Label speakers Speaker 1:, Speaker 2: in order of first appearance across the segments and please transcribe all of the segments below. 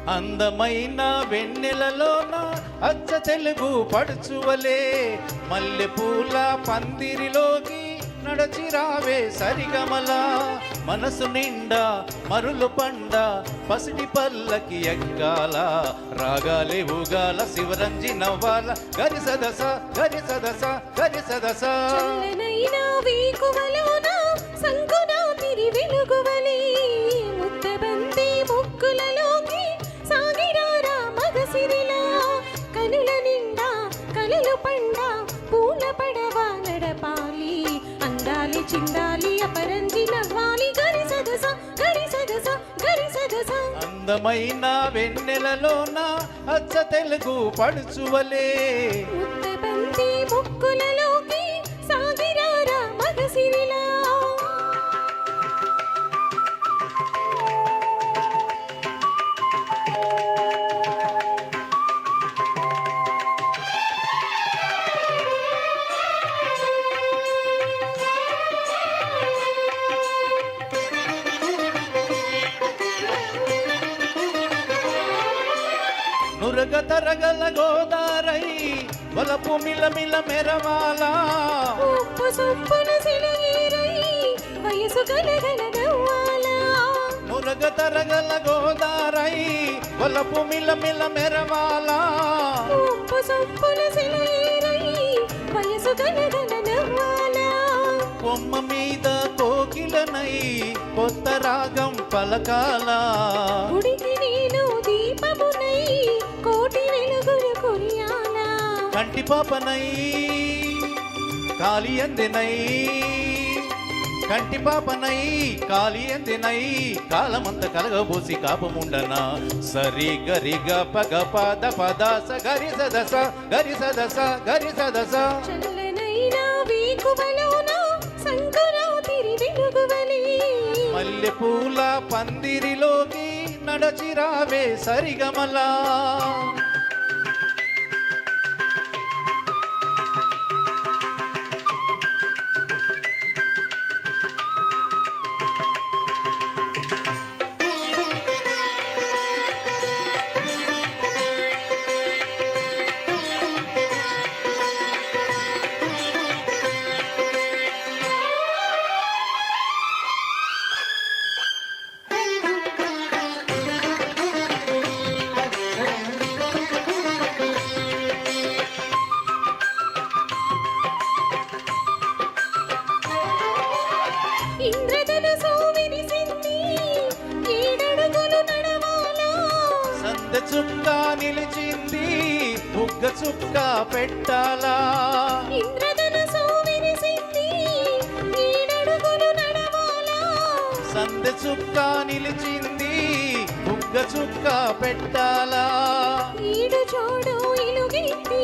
Speaker 1: అందమైన వెన్నెలలోన అచ్చ తెలుగు పడుచువలే మల్లె పూల పందిరిలోకి నడచిరావే సరిగమల మనసు నిండా మరులు పండ పసిటి పల్లకి ఎక్కాల రాగాలే ఊగాల శివరంజి నవ్వాల గరి సదస గరి సదస గరి సదస
Speaker 2: వెలుగువలే ముద్దబంతి ముక్కులలోకి సాగిరారా మగసిరిలా కనుల నిండా కలలు పండ పూల పడవ నడపాలి అందాలి చిందాలి అపరంజి నవ్వాలి గరి సదస గరి సదస గరి సదస
Speaker 1: అందమైన వెన్నెలలోన అచ్చ తెలుగు పడుచువలే
Speaker 2: ముద్దబంతి ముక్కులలోకి సాగిరారా మగసిరిలా
Speaker 1: నురగ తరగల గోదారై వలపు మిలమిల మెరవాల
Speaker 2: ఉప్పు సొప్పున సిలగీరై వయసు గలగల నవ్వాల
Speaker 1: నురగ తరగల గోదారై వలపు మిలమిల మెరవాల
Speaker 2: ఉప్పు సొప్పున సిలగీరై వయసు గలగల నవ్వాల
Speaker 1: కొమ్మ మీద కోకిలనై కొత్త రాగం పలకాల
Speaker 2: గుడికి నేను దీపమునై కోటి వెలుగులు కురియాల
Speaker 1: కంటి పాపనై కాలి ఎందినై కంటి పాపనై కాలి ఎందినై కాలమంత కలగబోసి కాపముండనా సరి గరి గ పగ పద పద స గరి సదస గరి సదస గరి సదస
Speaker 2: చల్లనైనా వీకువలోన సంకురాతిరి వెలుగువలే
Speaker 1: మల్లె పూల పందిరిలోకి నడచిరావే సరిగమలా
Speaker 2: ఇంద్రధనుసు విరిసింది ఏడడుగులు నడవాలా
Speaker 1: సంద చుక్క నిలిచింది బుగ్గ చుక్క పెట్టాలా
Speaker 2: ఇంద్రధనుసు విరిసింది ఏడడుగులు నడవాలా
Speaker 1: సంద చుక్క నిలిచింది బుగ్గ చుక్క పెట్టాలా
Speaker 2: ఈడు చూడు ఇలుగెత్తి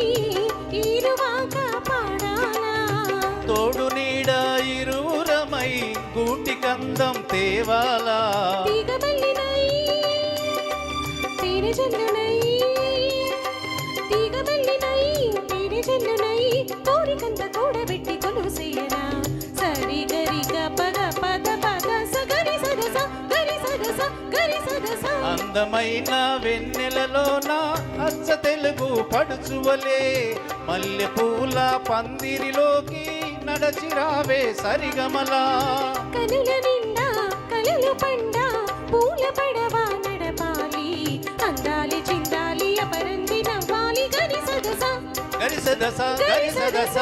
Speaker 2: ఈరువాక పాడాలా
Speaker 1: తోడు నీడ ఇరువురమై గూటి కందం తేవాలా
Speaker 2: తీగబల్లినై తేనె జల్లునై తీగబల్లినై తేనె జల్లునై కోరికంత కూడబెట్టి కొలుసేయరా సరి గరి గ పగ పద పద స గరి సదస గరి సదస గరి సదస
Speaker 1: అందమైన వెన్నెలలోన అచ్చ తెలుగు పడుచువలే మల్లె పూల పందిరిలోకి నడచిరావే సరిగమలా
Speaker 2: కనుల నిండా కలలు పండ పూల పడవ నడపాలి అందాలి చిందాలి అపరంది నవ్వాలి గరి సదస
Speaker 1: గరి సదస గరి సదస